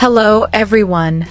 Hello everyone.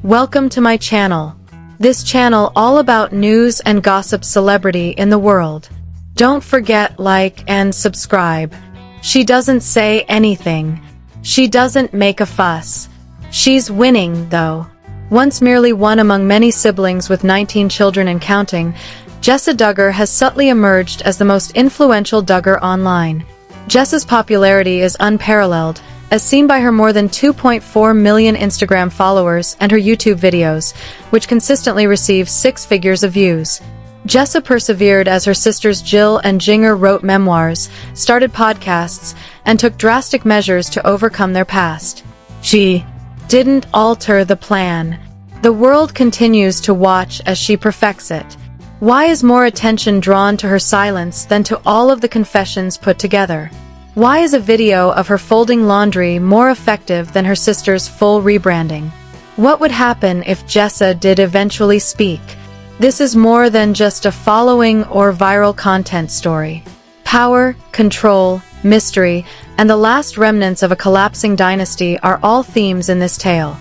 Welcome to my channel. This channel all about news and gossip celebrity in the world. Don't forget like and subscribe. She doesn't say anything. She doesn't make a fuss. She's winning though. Once merely one among many siblings with 19 children and counting, Jessa Duggar has subtly emerged as the most influential Duggar online. Jessa's popularity is unparalleled, as seen by her more than 2.4 million Instagram followers and her YouTube videos, which consistently receive 6 figures of views. Jessa persevered as her sisters Jill and Jinger wrote memoirs, started podcasts, and took drastic measures to overcome their past. She didn't alter the plan. The world continues to watch as she perfects it. Why is more attention drawn to her silence than to all of the confessions put together? Why is a video of her folding laundry more effective than her sister's full rebranding? What would happen if Jessa did eventually speak? This is more than just a following or viral content story. Power, control, mystery, and the last remnants of a collapsing dynasty are all themes in this tale.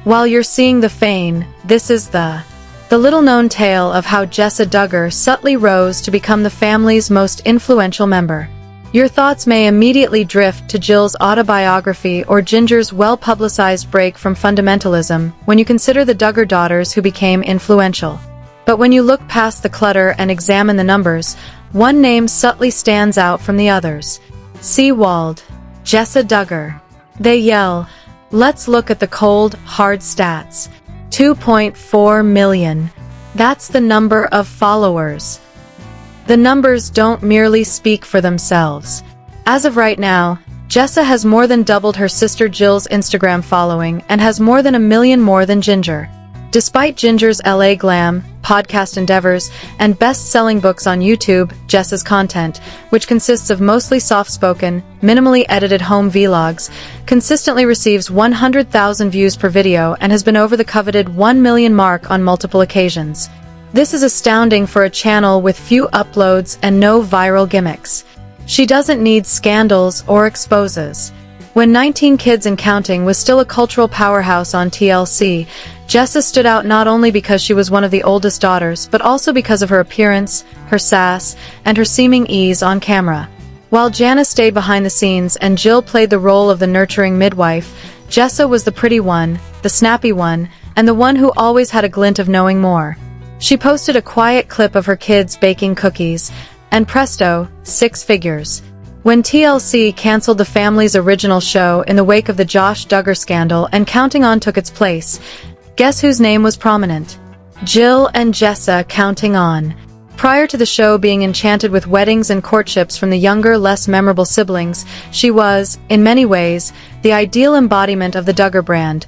While you're seeing the fame, this is the little-known tale of how Jessa Duggar subtly rose to become the family's most influential member. Your thoughts may immediately drift to Jill's autobiography or Ginger's well-publicized break from fundamentalism when you consider the Duggar daughters who became influential. But when you look past the clutter and examine the numbers, one name subtly stands out from the others. Seewald, Jessa Duggar. They yell, "Let's look at the cold, hard stats." 2.4 million. That's the number of followers. The numbers don't merely speak for themselves. As of right now, Jessa has more than doubled her sister Jill's Instagram following and has more than 1 million more than Jinger. Despite Ginger's LA glam, podcast endeavors, and best-selling books on YouTube, Jessa's content, which consists of mostly soft-spoken, minimally edited home vlogs, consistently receives 100,000 views per video and has been over the coveted 1 million mark on multiple occasions. This is astounding for a channel with few uploads and no viral gimmicks. She doesn't need scandals or exposes. When 19 Kids and Counting was still a cultural powerhouse on TLC, Jessa stood out not only because she was one of the oldest daughters, but also because of her appearance, her sass, and her seeming ease on camera. While Jana stayed behind the scenes and Jill played the role of the nurturing midwife, Jessa was the pretty one, the snappy one, and the one who always had a glint of knowing more. She posted a quiet clip of her kids baking cookies, and presto, 6 figures. When TLC canceled the family's original show in the wake of the Josh Duggar scandal and Counting On took its place, guess whose name was prominent? Jill and Jessa Counting On. Prior to the show being enchanted with weddings and courtships from the younger, less memorable siblings, she was, in many ways, the ideal embodiment of the Duggar brand.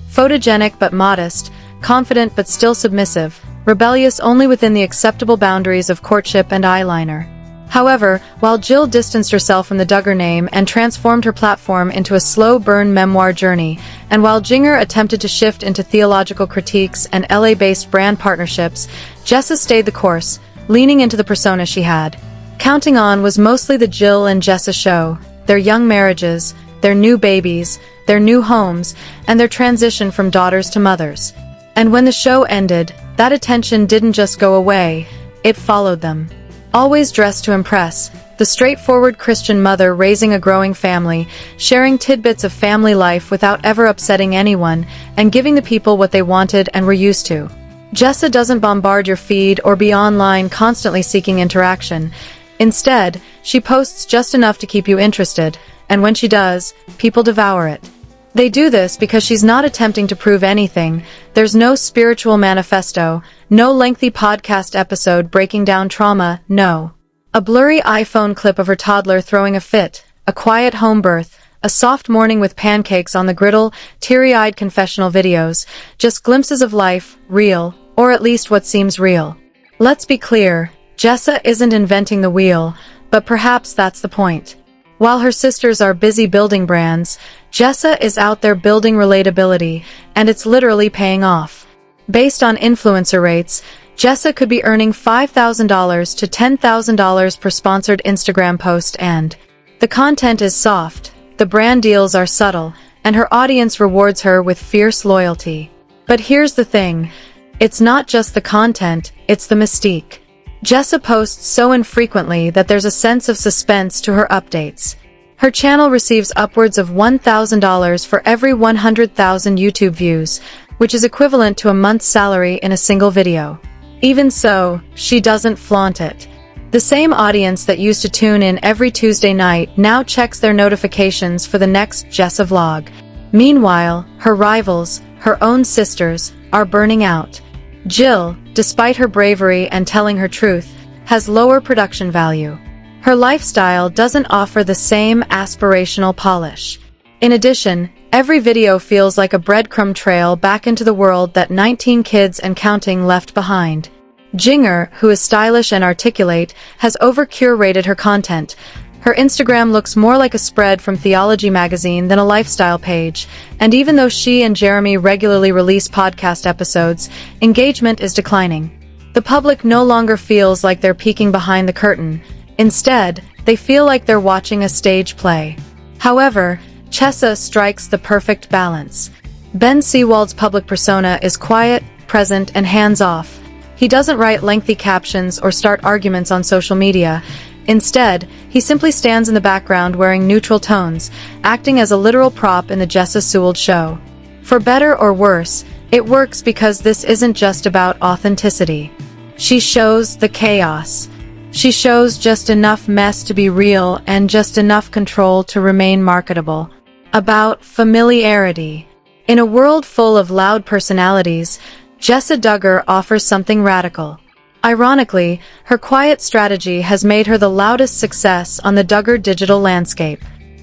Photogenic but modest, confident but still submissive, rebellious only within the acceptable boundaries of courtship and eyeliner. However, while Jill distanced herself from the Duggar name and transformed her platform into a slow-burn memoir journey, and while Jinger attempted to shift into theological critiques and LA-based brand partnerships, Jessa stayed the course, leaning into the persona she had. Counting On was mostly the Jill and Jessa show, their young marriages, their new babies, their new homes, and their transition from daughters to mothers. And when the show ended, that attention didn't just go away, it followed them. Always dressed to impress, the straightforward Christian mother raising a growing family, sharing tidbits of family life without ever upsetting anyone, and giving the people what they wanted and were used to. Jessa doesn't bombard your feed or be online constantly seeking interaction. Instead, she posts just enough to keep you interested, and when she does, people devour it. They do this because she's not attempting to prove anything. There's no spiritual manifesto, no lengthy podcast episode breaking down trauma, no. A blurry iPhone clip of her toddler throwing a fit, a quiet home birth, a soft morning with pancakes on the griddle, teary-eyed confessional videos, just glimpses of life, real, or at least what seems real. Let's be clear, Jessa isn't inventing the wheel, but perhaps that's the point. While her sisters are busy building brands, Jessa is out there building relatability, and it's literally paying off. Based on influencer rates, Jessa could be earning $5,000 to $10,000 per sponsored Instagram post, and the content is soft, the brand deals are subtle, and her audience rewards her with fierce loyalty. But here's the thing. It's not just the content, it's the mystique. Jessa posts so infrequently that there's a sense of suspense to her updates. Her channel receives upwards of $1,000 for every 100,000 YouTube views, which is equivalent to a month's salary in a single video. Even so, she doesn't flaunt it. The same audience that used to tune in every Tuesday night now checks their notifications for the next Jessa vlog. Meanwhile, her rivals, her own sisters, are burning out. Jill, despite her bravery and telling her truth, has lower production value. Her lifestyle doesn't offer the same aspirational polish. In addition, every video feels like a breadcrumb trail back into the world that 19 kids and counting left behind. Jinger, who is stylish and articulate, has over-curated her content. Her Instagram looks more like a spread from Theology magazine than a lifestyle page, and even though she and Jeremy regularly release podcast episodes, engagement is declining. The public no longer feels like they're peeking behind the curtain. Instead, they feel like they're watching a stage play. However, Jessa strikes the perfect balance. Ben Seewald's public persona is quiet, present, and hands-off. He doesn't write lengthy captions or start arguments on social media. Instead, he simply stands in the background wearing neutral tones, acting as a literal prop in the Jessa Seewald show. For better or worse, it works because this isn't just about authenticity. She shows the chaos. She shows just enough mess to be real and just enough control to remain marketable. About familiarity. In a world full of loud personalities, Jessa Duggar offers something radical. Ironically, her quiet strategy has made her the loudest success on the Duggar digital landscape.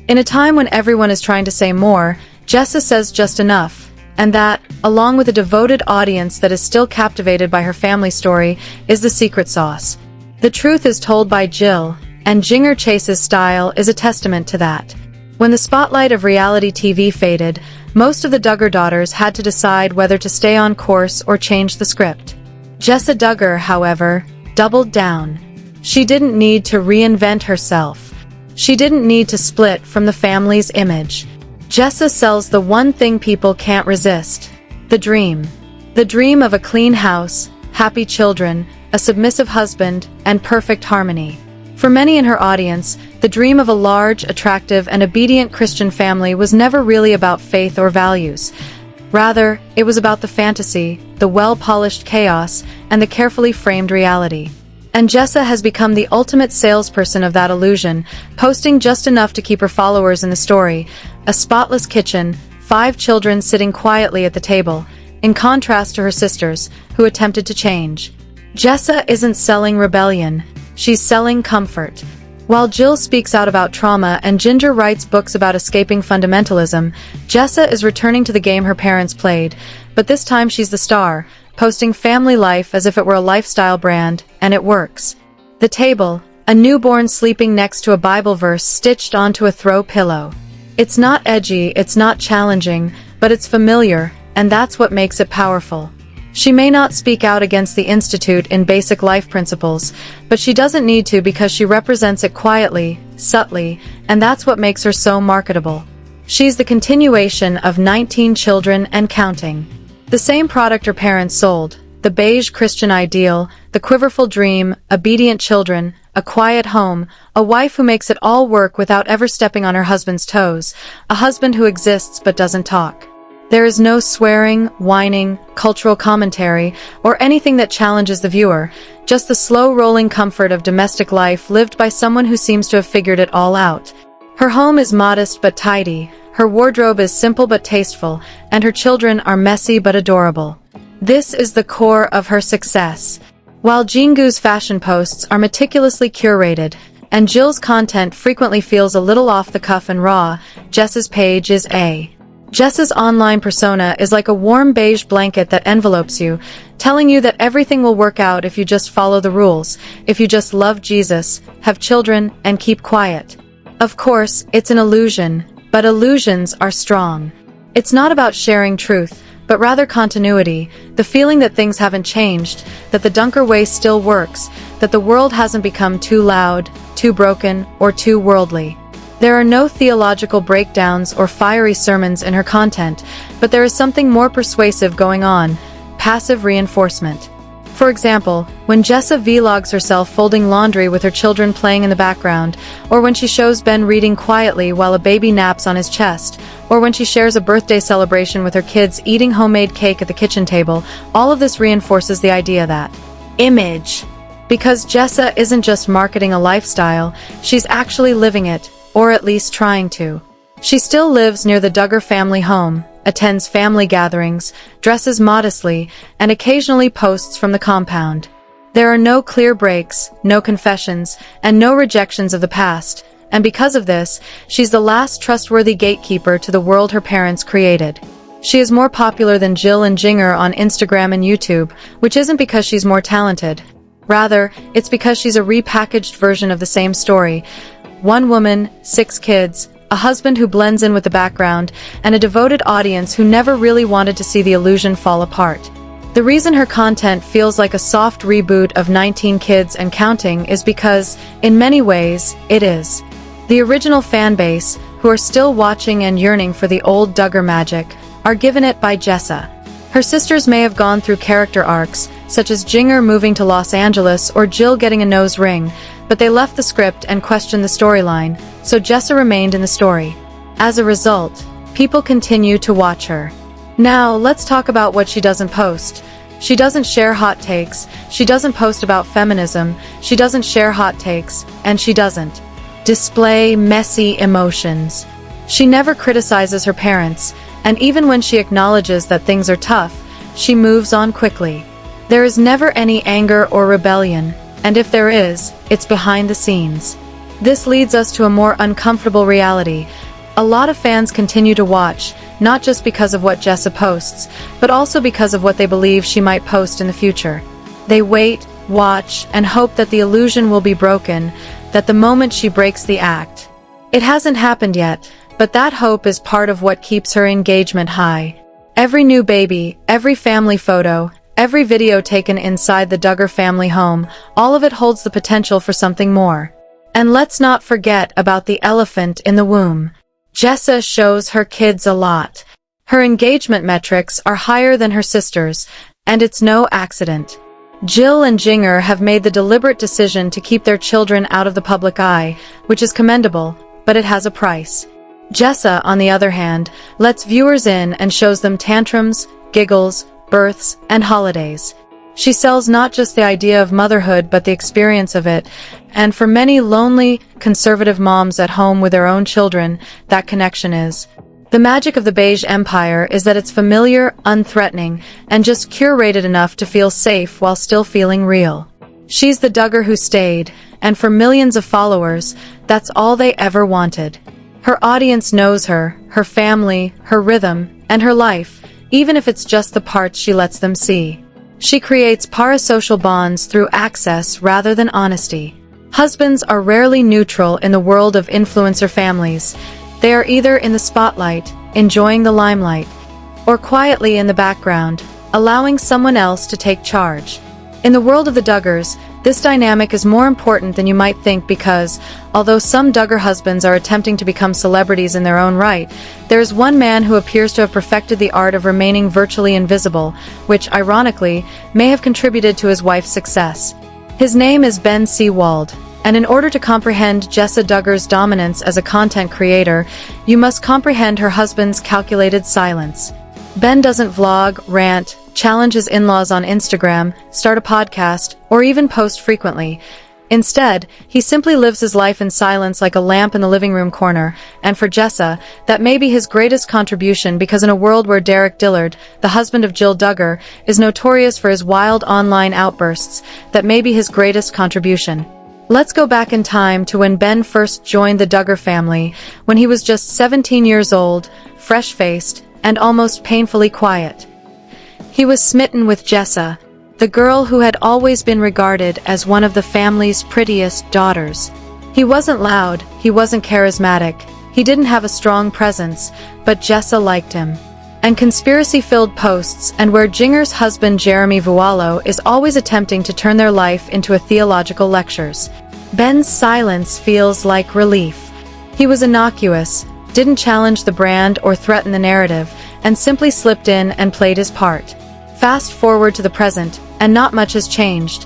In a time when everyone is trying to say more, Jessa says just enough, and that, along with a devoted audience that is still captivated by her family story, is the secret sauce. The truth is told by Jill, and Jinger Chase's style is a testament to that. When the spotlight of reality TV faded, most of the Duggar daughters had to decide whether to stay on course or change the script. Jessa Duggar, however, doubled down. She didn't need to reinvent herself. She didn't need to split from the family's image. Jessa sells the one thing people can't resist: the dream. The dream of a clean house, happy children, a submissive husband, and perfect harmony. For many in her audience, the dream of a large, attractive, and obedient Christian family was never really about faith or values. Rather, it was about the fantasy, the well-polished chaos, and the carefully framed reality. And Jessa has become the ultimate salesperson of that illusion, posting just enough to keep her followers in the story: a spotless kitchen, 5 children sitting quietly at the table, in contrast to her sisters, who attempted to change. Jessa isn't selling rebellion, she's selling comfort. While Jill speaks out about trauma and Jinger writes books about escaping fundamentalism, Jessa is returning to the game her parents played, but this time she's the star, posting family life as if it were a lifestyle brand, and it works. The table, a newborn sleeping next to a Bible verse stitched onto a throw pillow. It's not edgy, it's not challenging, but it's familiar, and that's what makes it powerful. She may not speak out against the Institute in basic life principles, but she doesn't need to because she represents it quietly, subtly, and that's what makes her so marketable. She's the continuation of 19 children and counting. The same product her parents sold: the beige Christian ideal, the quiverful dream, obedient children, a quiet home, a wife who makes it all work without ever stepping on her husband's toes, a husband who exists but doesn't talk. There is no swearing, whining, cultural commentary, or anything that challenges the viewer, just the slow-rolling comfort of domestic life lived by someone who seems to have figured it all out. Her home is modest but tidy, her wardrobe is simple but tasteful, and her children are messy but adorable. This is the core of her success. While Jingu's fashion posts are meticulously curated, and Jill's content frequently feels a little off the cuff and raw, Jessa's page is A. Jessa's online persona is like a warm beige blanket that envelopes you, telling you that everything will work out if you just follow the rules, if you just love Jesus, have children, and keep quiet. Of course, it's an illusion, but illusions are strong. It's not about sharing truth, but rather continuity, the feeling that things haven't changed, that the Duggar way still works, that the world hasn't become too loud, too broken, or too worldly. There are no theological breakdowns or fiery sermons in her content, but there is something more persuasive going on: passive reinforcement. For example, when Jessa vlogs herself folding laundry with her children playing in the background, or when she shows Ben reading quietly while a baby naps on his chest, or when she shares a birthday celebration with her kids eating homemade cake at the kitchen table, all of this reinforces the idea that image. Because Jessa isn't just marketing a lifestyle, she's actually living it, or at least trying to. She still lives near the Duggar family home, attends family gatherings, dresses modestly, and occasionally posts from the compound. There are no clear breaks, no confessions, and no rejections of the past, and because of this, she's the last trustworthy gatekeeper to the world her parents created. She is more popular than Jill and Jinger on Instagram and YouTube, which isn't because she's more talented. Rather, it's because she's a repackaged version of the same story. One woman, 6 kids, a husband who blends in with the background, and a devoted audience who never really wanted to see the illusion fall apart. The reason her content feels like a soft reboot of 19 Kids and Counting is because, in many ways, it is. The original fan base, who are still watching and yearning for the old Duggar magic, are given it by Jessa. Her sisters may have gone through character arcs, such as Jinger moving to Los Angeles or Jill getting a nose ring, but they left the script and questioned the storyline, so Jessa remained in the story. As a result, people continue to watch her. Now, let's talk about what she doesn't post. She doesn't share hot takes, she doesn't post about feminism, she doesn't share hot takes, and she doesn't display messy emotions. She never criticizes her parents, and even when she acknowledges that things are tough, she moves on quickly. There is never any anger or rebellion, and if there is, it's behind the scenes. This leads us to a more uncomfortable reality. A lot of fans continue to watch, not just because of what Jessa posts, but also because of what they believe she might post in the future. They wait, watch, and hope that the illusion will be broken, that the moment she breaks the act. It hasn't happened yet, but that hope is part of what keeps her engagement high. Every new baby, every family photo, every video taken inside the Duggar family home, all of it holds the potential for something more. And let's not forget about the elephant in the womb. Jessa shows her kids a lot. Her engagement metrics are higher than her sisters, and it's no accident. Jill and Jinger have made the deliberate decision to keep their children out of the public eye, which is commendable, but it has a price. Jessa, on the other hand, lets viewers in and shows them tantrums, giggles, births, and holidays. She sells not just the idea of motherhood but the experience of it, and for many lonely, conservative moms at home with their own children, that connection is. The magic of the beige empire is that it's familiar, unthreatening, and just curated enough to feel safe while still feeling real. She's the Duggar who stayed, and for millions of followers, that's all they ever wanted. Her audience knows her, her family, her rhythm, and her life, even if it's just the parts she lets them see. She creates parasocial bonds through access rather than honesty. Husbands are rarely neutral in the world of influencer families. They are either in the spotlight, enjoying the limelight, or quietly in the background, allowing someone else to take charge. In the world of the Duggars, this dynamic is more important than you might think because, although some Duggar husbands are attempting to become celebrities in their own right, there is one man who appears to have perfected the art of remaining virtually invisible, which, ironically, may have contributed to his wife's success. His name is Ben Seewald, and in order to comprehend Jessa Duggar's dominance as a content creator, you must comprehend her husband's calculated silence. Ben doesn't vlog, rant, challenge his in-laws on Instagram, start a podcast, or even post frequently. Instead, he simply lives his life in silence like a lamp in the living room corner, and for Jessa, that may be his greatest contribution because in a world where Derek Dillard, the husband of Jill Duggar, is notorious for his wild online outbursts, that may be his greatest contribution. Let's go back in time to when Ben first joined the Duggar family, when he was just 17 years old, fresh-faced, and almost painfully quiet. He was smitten with Jessa, the girl who had always been regarded as one of the family's prettiest daughters. He wasn't loud, he wasn't charismatic, he didn't have a strong presence, but Jessa liked him. And conspiracy-filled posts and where Jinger's husband Jeremy Vualo is always attempting to turn their life into a theological lectures. Ben's silence feels like relief. He was innocuous, didn't challenge the brand or threaten the narrative, and simply slipped in and played his part. Fast forward to the present, and not much has changed.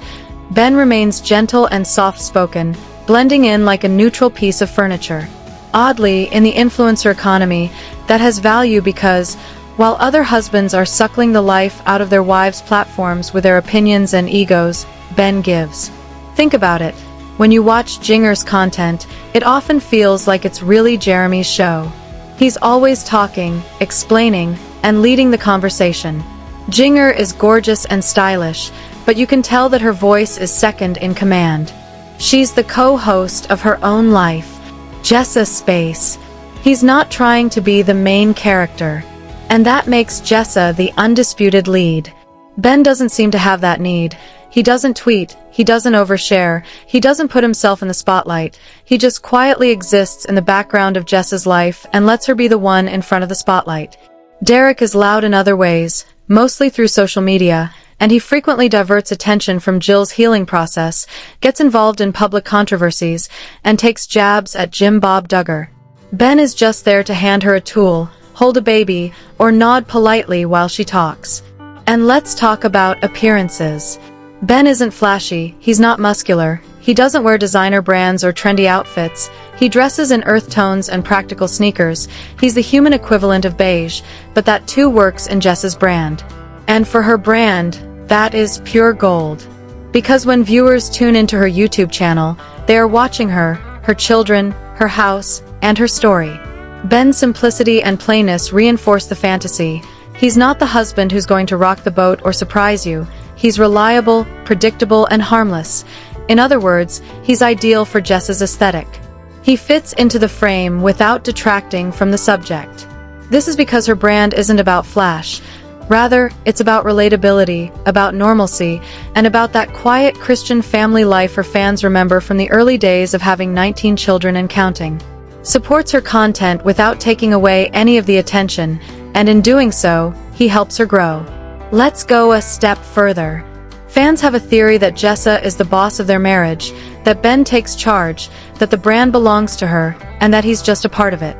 Ben remains gentle and soft-spoken, blending in like a neutral piece of furniture. Oddly, in the influencer economy, that has value because, while other husbands are suckling the life out of their wives' platforms with their opinions and egos, Ben gives. Think about it. When you watch Jinger's content, it often feels like it's really Jeremy's show. He's always talking, explaining, and leading the conversation. Jinger is gorgeous and stylish, but you can tell that her voice is second in command. She's the co-host of her own life. Jessa space. He's not trying to be the main character. And that makes Jessa the undisputed lead. Ben doesn't seem to have that need. He doesn't tweet, he doesn't overshare, he doesn't put himself in the spotlight. He just quietly exists in the background of Jessa's life and lets her be the one in front of the spotlight. Derek is loud in other ways, mostly through social media, and he frequently diverts attention from Jill's healing process, gets involved in public controversies, and takes jabs at Bob Duggar. Ben is just there to hand her a tool, hold a baby, or nod politely while she talks. And let's talk about appearances. Ben isn't flashy, he's not muscular, he doesn't wear designer brands or trendy outfits, he dresses in earth tones and practical sneakers. He's the human equivalent of beige, but that too works in Jessa's brand. And for her brand, that is pure gold. Because when viewers tune into her YouTube channel, they are watching her, her children, her house, and her story. Ben's simplicity and plainness reinforce the fantasy. He's not the husband who's going to rock the boat or surprise you. He's reliable, predictable, and harmless. In other words, he's ideal for Jessa's aesthetic. He fits into the frame without detracting from the subject. This is because her brand isn't about flash. Rather, it's about relatability, about normalcy, and about that quiet Christian family life her fans remember from the early days of having 19 children and counting. Supports her content without taking away any of the attention, and in doing so, he helps her grow. Let's go a step further. Fans have a theory that Jessa is the boss of their marriage, that Ben takes charge, that the brand belongs to her, and that he's just a part of it.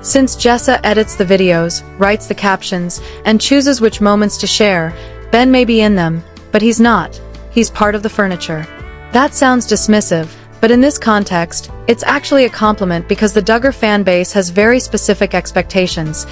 Since Jessa edits the videos, writes the captions, and chooses which moments to share, Ben may be in them, but he's not. He's part of the furniture. That sounds dismissive, but in this context, it's actually a compliment because the Duggar fanbase has very specific expectations.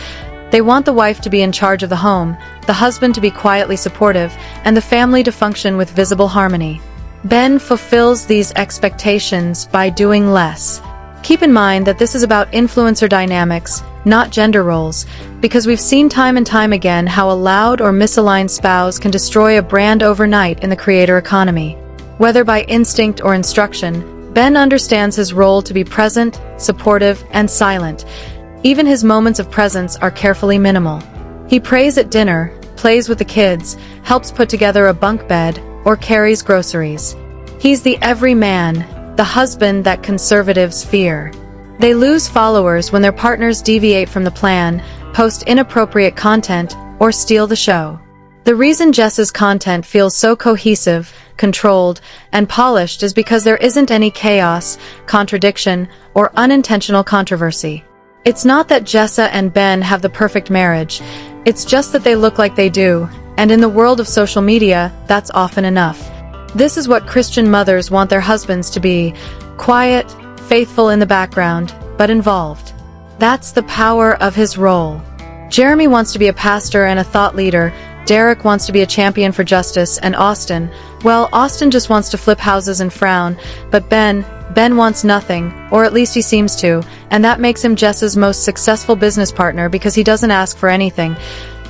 They want the wife to be in charge of the home, the husband to be quietly supportive, and the family to function with visible harmony. Ben fulfills these expectations by doing less. Keep in mind that this is about influencer dynamics, not gender roles, because we've seen time and time again how a loud or misaligned spouse can destroy a brand overnight in the creator economy. Whether by instinct or instruction, Ben understands his role to be present, supportive, and silent. Even his moments of presence are carefully minimal. He prays at dinner, plays with the kids, helps put together a bunk bed, or carries groceries. He's the everyman, the husband that conservatives fear. They lose followers when their partners deviate from the plan, post inappropriate content, or steal the show. The reason Jessa's content feels so cohesive, controlled, and polished is because there isn't any chaos, contradiction, or unintentional controversy. It's not that Jessa and Ben have the perfect marriage, it's just that they look like they do, and in the world of social media, that's often enough. This is what Christian mothers want their husbands to be: quiet, faithful in the background, but involved. That's the power of his role. Jeremy wants to be a pastor and a thought leader, Derek wants to be a champion for justice, and Austin just wants to flip houses and frown, but Ben wants nothing, or at least he seems to, and that makes him Jessa's most successful business partner because he doesn't ask for anything,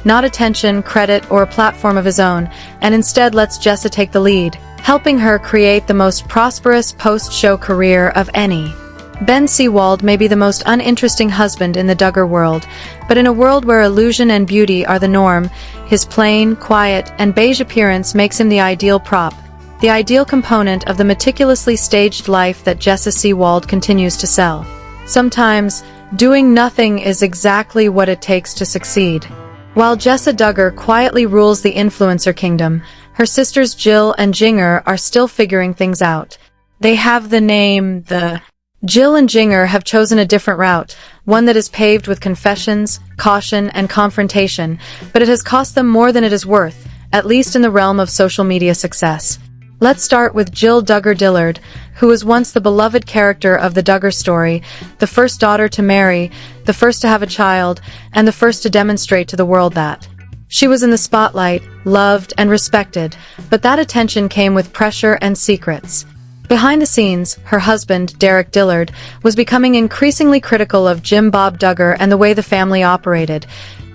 not attention, credit, or a platform of his own, and instead lets Jessa take the lead, helping her create the most prosperous post-show career of any. Ben Seewald may be the most uninteresting husband in the Duggar world, but in a world where illusion and beauty are the norm, his plain, quiet, and beige appearance makes him the ideal prop, the ideal component of the meticulously staged life that Jessa Seewald continues to sell. Sometimes, doing nothing is exactly what it takes to succeed. While Jessa Duggar quietly rules the influencer kingdom, her sisters Jill and Jinger are still figuring things out. They have the name, the Jill and Jinger have chosen a different route, one that is paved with confessions, caution, and confrontation, but it has cost them more than it is worth, at least in the realm of social media success. Let's start with Jill Duggar Dillard, who was once the beloved character of the Duggar story, the first daughter to marry, the first to have a child, and the first to demonstrate to the world that she was in the spotlight, loved and respected, but that attention came with pressure and secrets. Behind the scenes, her husband, Derek Dillard, was becoming increasingly critical of Jim Bob Duggar and the way the family operated.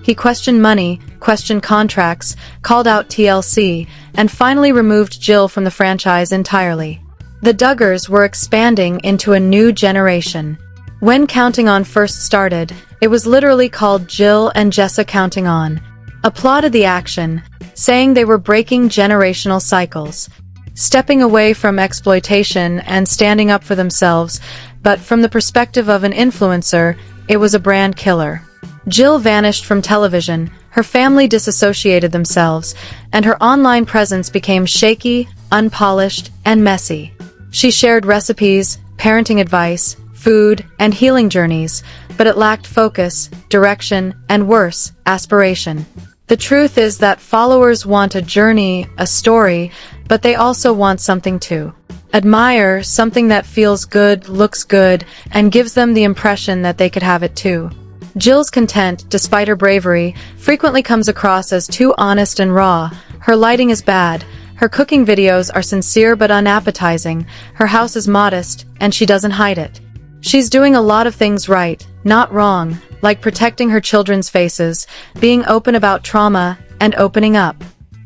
He questioned money, questioned contracts, called out TLC, and finally removed Jill from the franchise entirely. The Duggars were expanding into a new generation. When Counting On first started, it was literally called Jill and Jessa Counting On. Applauded the action, saying they were breaking generational cycles, stepping away from exploitation and standing up for themselves, but from the perspective of an influencer, it was a brand killer. Jill vanished from television, her family disassociated themselves, and her online presence became shaky, unpolished, and messy. She shared recipes, parenting advice, food, and healing journeys, but it lacked focus, direction, and worse, aspiration. The truth is that followers want a journey, a story, but they also want something to admire, something that feels good, looks good, and gives them the impression that they could have it too. Jill's content, despite her bravery, frequently comes across as too honest and raw. Her lighting is bad, her cooking videos are sincere but unappetizing, her house is modest, and she doesn't hide it. She's doing a lot of things right, not wrong, like protecting her children's faces, being open about trauma, and opening up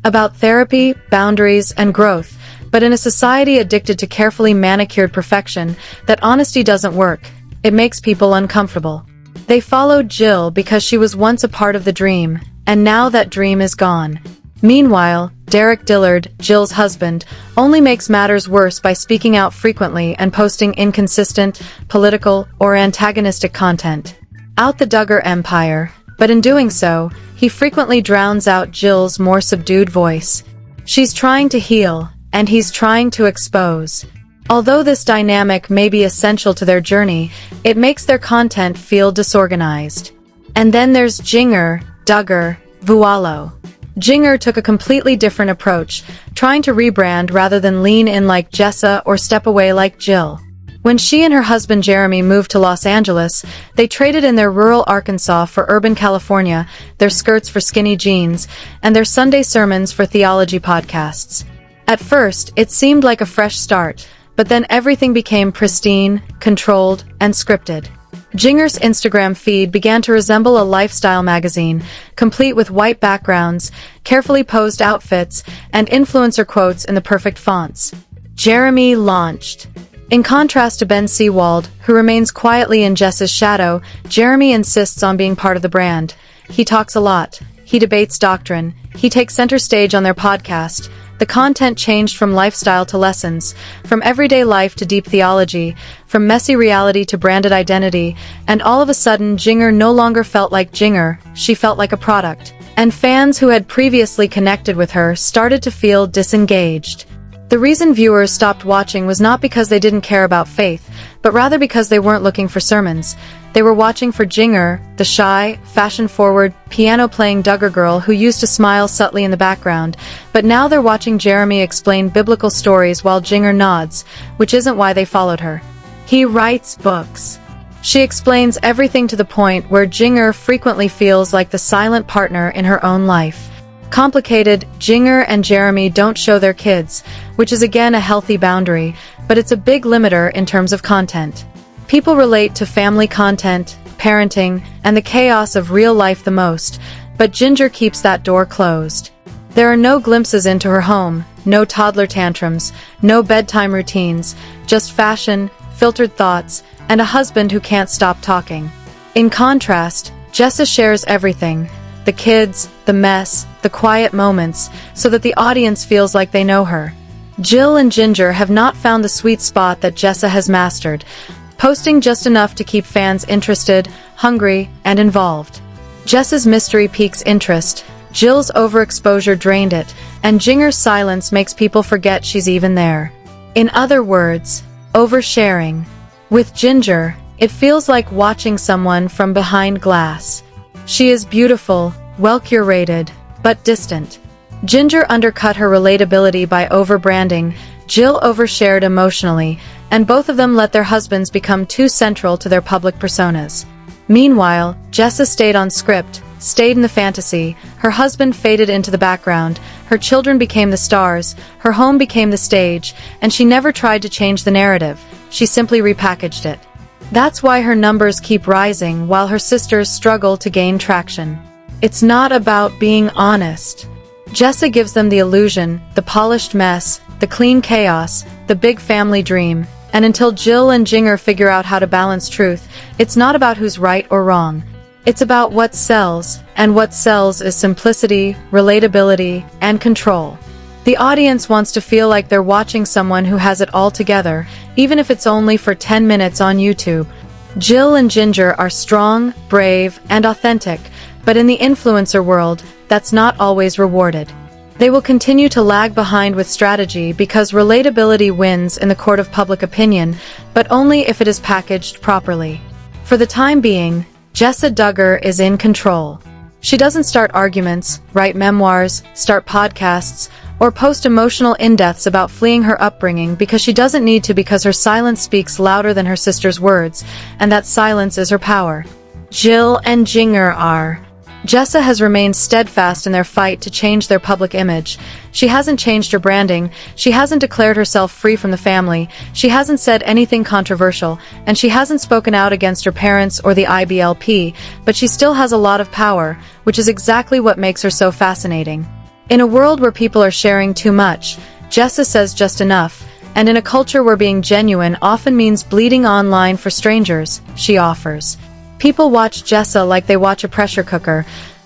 about therapy, boundaries, and growth. But in a society addicted to carefully manicured perfection, that honesty doesn't work. It makes people uncomfortable. They followed Jill because she was once a part of the dream, and now that dream is gone. Meanwhile, Derek Dillard, Jill's husband, only makes matters worse by speaking out frequently and posting inconsistent, political, or antagonistic content. Out the Duggar empire, but in doing so, he frequently drowns out Jill's more subdued voice. She's trying to heal, and he's trying to expose. Although this dynamic may be essential to their journey, it makes their content feel disorganized. And then there's Jinger, Duggar, Vualo. Jinger took a completely different approach, trying to rebrand rather than lean in like Jessa or step away like Jill. When she and her husband Jeremy moved to Los Angeles, they traded in their rural Arkansas for urban California, their skirts for skinny jeans, and their Sunday sermons for theology podcasts. At first, it seemed like a fresh start, but then everything became pristine, controlled, and scripted. Jinger's Instagram feed began to resemble a lifestyle magazine, complete with white backgrounds, carefully posed outfits, and influencer quotes in the perfect fonts. Jeremy launched. In contrast to Ben Seewald, who remains quietly in Jessa's shadow, Jeremy insists on being part of the brand. He talks a lot. He debates doctrine. He takes center stage on their podcast. The content changed from lifestyle to lessons, from everyday life to deep theology, from messy reality to branded identity, and all of a sudden Jinger no longer felt like Jinger, she felt like a product. And fans who had previously connected with her started to feel disengaged. The reason viewers stopped watching was not because they didn't care about faith, but rather because they weren't looking for sermons. They were watching for Jinger, the shy, fashion-forward, piano-playing Duggar girl who used to smile subtly in the background, but now they're watching Jeremy explain biblical stories while Jinger nods, which isn't why they followed her. He writes books. She explains everything to the point where Jinger frequently feels like the silent partner in her own life. Complicated, Jinger and Jeremy don't show their kids, which is again a healthy boundary, but it's a big limiter in terms of content. People relate to family content, parenting, and the chaos of real life the most, but Jinger keeps that door closed. There are no glimpses into her home, no toddler tantrums, no bedtime routines, just fashion, filtered thoughts, and a husband who can't stop talking. In contrast, Jessa shares everything. The kids, the mess, the quiet moments, so that the audience feels like they know her. Jill and Jinger have not found the sweet spot that Jessa has mastered, posting just enough to keep fans interested, hungry, and involved. Jessa's mystery piques interest, Jill's overexposure drained it, and Jinger's silence makes people forget she's even there. In other words, oversharing. With Jinger, it feels like watching someone from behind glass. She is beautiful, well-curated, but distant. Jinger undercut her relatability by over-branding, Jill overshared emotionally, and both of them let their husbands become too central to their public personas. Meanwhile, Jessa stayed on script, stayed in the fantasy, her husband faded into the background, her children became the stars, her home became the stage, and she never tried to change the narrative, she simply repackaged it. That's why her numbers keep rising while her sisters struggle to gain traction. It's not about being honest. Jessa gives them the illusion, the polished mess, the clean chaos, the big family dream, and until Jill and Jinger figure out how to balance truth, it's not about who's right or wrong. It's about what sells, and what sells is simplicity, relatability, and control. The audience wants to feel like they're watching someone who has it all together, even if it's only for 10 minutes on YouTube. Jill and Jinger are strong, brave, and authentic, but in the influencer world, that's not always rewarded. They will continue to lag behind with strategy because relatability wins in the court of public opinion, but only if it is packaged properly. For the time being, Jessa Duggar is in control. She doesn't start arguments, write memoirs, start podcasts, or post emotional in-depths about fleeing her upbringing because she doesn't need to, because her silence speaks louder than her sister's words, and that silence is her power. Jill and Jinger are. Jessa has remained steadfast in their fight to change their public image. She hasn't changed her branding, she hasn't declared herself free from the family, she hasn't said anything controversial, and she hasn't spoken out against her parents or the IBLP, but she still has a lot of power, which is exactly what makes her so fascinating. In a world where people are sharing too much, Jessa says just enough, and in a culture where being genuine often means bleeding online for strangers, she offers. People watch Jessa like they watch a pressure cooker,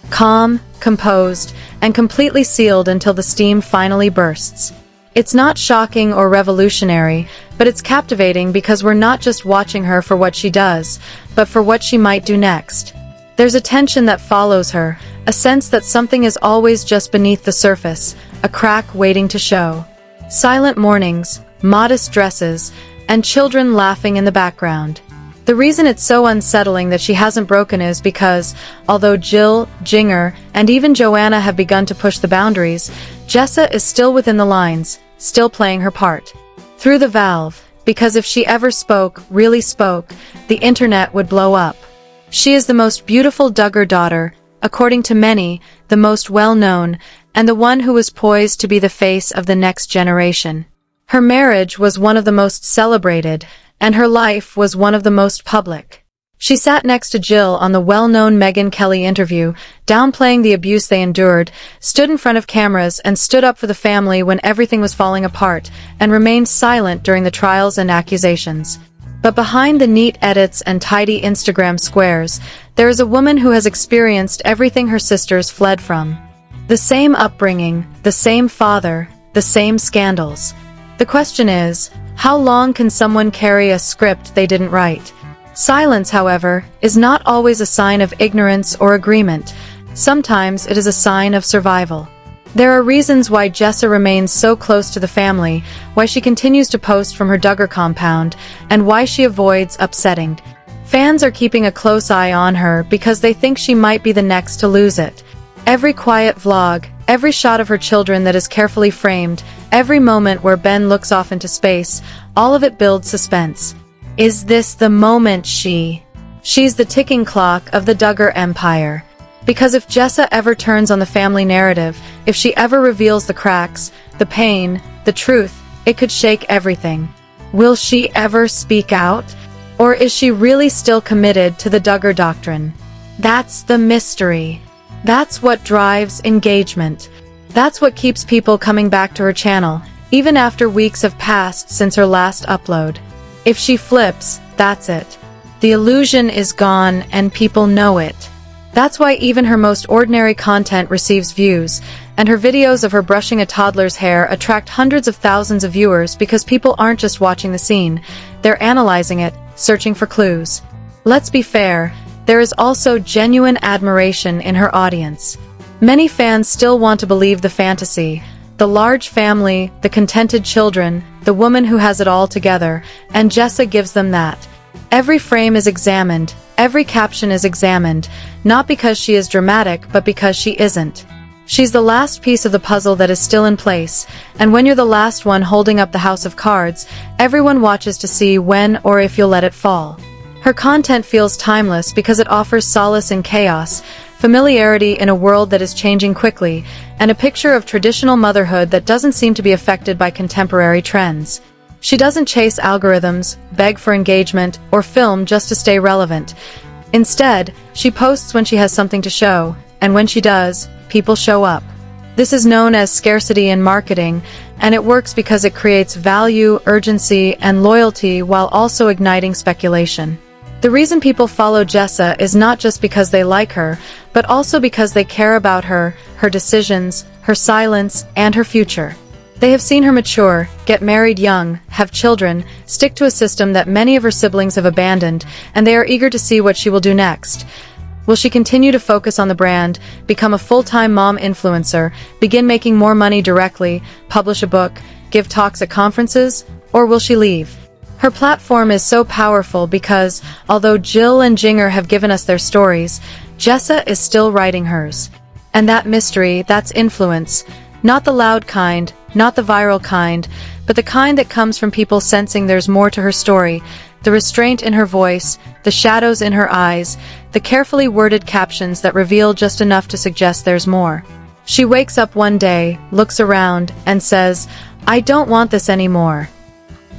calm, composed, and completely sealed until the steam finally bursts. It's not shocking or revolutionary, but it's captivating because we're not just watching her for what she does, but for what she might do next. There's a tension that follows her, a sense that something is always just beneath the surface, a crack waiting to show. Silent mornings, modest dresses, and children laughing in the background. The reason it's so unsettling that she hasn't broken is because, although Jill, Jinger, and even Joanna have begun to push the boundaries, Jessa is still within the lines, still playing her part. Through the valve, because if she ever spoke, really spoke, the internet would blow up. She is the most beautiful Duggar daughter, according to many, the most well-known, and the one who was poised to be the face of the next generation. Her marriage was one of the most celebrated, and her life was one of the most public. She sat next to Jill on the well-known Megyn Kelly interview, downplaying the abuse they endured, stood in front of cameras and stood up for the family when everything was falling apart, and remained silent during the trials and accusations. But behind the neat edits and tidy Instagram squares, there is a woman who has experienced everything her sisters fled from. The same upbringing, the same father, the same scandals. The question is, how long can someone carry a script they didn't write? Silence, however, is not always a sign of ignorance or agreement. Sometimes it is a sign of survival. There are reasons why Jessa remains so close to the family, why she continues to post from her Duggar compound, and why she avoids upsetting. Fans are keeping a close eye on her because they think she might be the next to lose it. Every quiet vlog, every shot of her children that is carefully framed, every moment where Ben looks off into space, all of it builds suspense. Is this the moment She's the ticking clock of the Duggar empire. Because if Jessa ever turns on the family narrative, if she ever reveals the cracks, the pain, the truth, it could shake everything. Will she ever speak out? Or is she really still committed to the Duggar doctrine? That's the mystery. That's what drives engagement. That's what keeps people coming back to her channel, even after weeks have passed since her last upload. If she flips, that's it. The illusion is gone and people know it. That's why even her most ordinary content receives views, and her videos of her brushing a toddler's hair attract hundreds of thousands of viewers because people aren't just watching the scene, they're analyzing it, searching for clues. Let's be fair, there is also genuine admiration in her audience. Many fans still want to believe the fantasy, the large family, the contented children, the woman who has it all together, and Jessa gives them that. Every frame is examined, every caption is examined, not because she is dramatic, but because she isn't. She's the last piece of the puzzle that is still in place, and when you're the last one holding up the house of cards, everyone watches to see when or if you'll let it fall. Her content feels timeless because it offers solace in chaos, familiarity in a world that is changing quickly, and a picture of traditional motherhood that doesn't seem to be affected by contemporary trends. She doesn't chase algorithms, beg for engagement, or film just to stay relevant. Instead, she posts when she has something to show, and when she does, people show up. This is known as scarcity in marketing, and it works because it creates value, urgency, and loyalty while also igniting speculation. The reason people follow Jessa is not just because they like her, but also because they care about her, her decisions, her silence, and her future. They have seen her mature, get married young, have children, stick to a system that many of her siblings have abandoned, and they are eager to see what she will do next. Will she continue to focus on the brand, become a full-time mom influencer, begin making more money directly, publish a book, give talks at conferences, or will she leave? Her platform is so powerful because, although Jill and Jinger have given us their stories, Jessa is still writing hers. And that mystery, that's influence, not the loud kind, not the viral kind, but the kind that comes from people sensing there's more to her story, the restraint in her voice, the shadows in her eyes, the carefully worded captions that reveal just enough to suggest there's more. She wakes up one day, looks around, and says, "I don't want this anymore."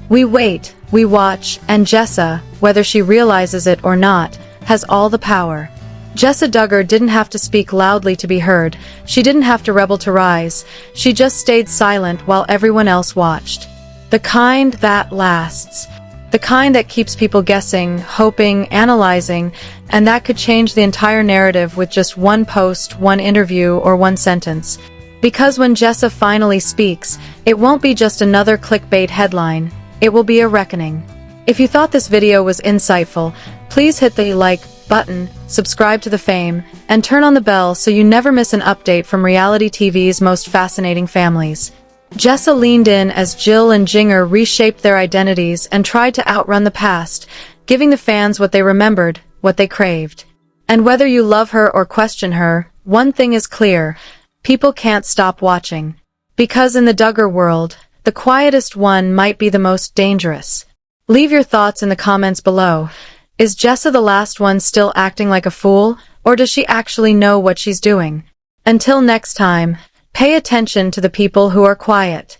We wait, we watch, and Jessa, whether she realizes it or not, has all the power. Jessa Duggar didn't have to speak loudly to be heard. She didn't have to rebel to rise. She just stayed silent while everyone else watched. The kind that lasts. The kind that keeps people guessing, hoping, analyzing, and that could change the entire narrative with just one post, one interview, or one sentence. Because when Jessa finally speaks, it won't be just another clickbait headline. It will be a reckoning. If you thought this video was insightful, please hit the like button, subscribe to the fame, and turn on the bell so you never miss an update from reality TV's most fascinating families. Jessa leaned in as Jill and Jinger reshaped their identities and tried to outrun the past, giving the fans what they remembered, what they craved. And whether you love her or question her, one thing is clear: people can't stop watching. Because in the Duggar world, the quietest one might be the most dangerous. Leave your thoughts in the comments below. Is Jessa the last one still acting like a fool, or does she actually know what she's doing? Until next time, pay attention to the people who are quiet.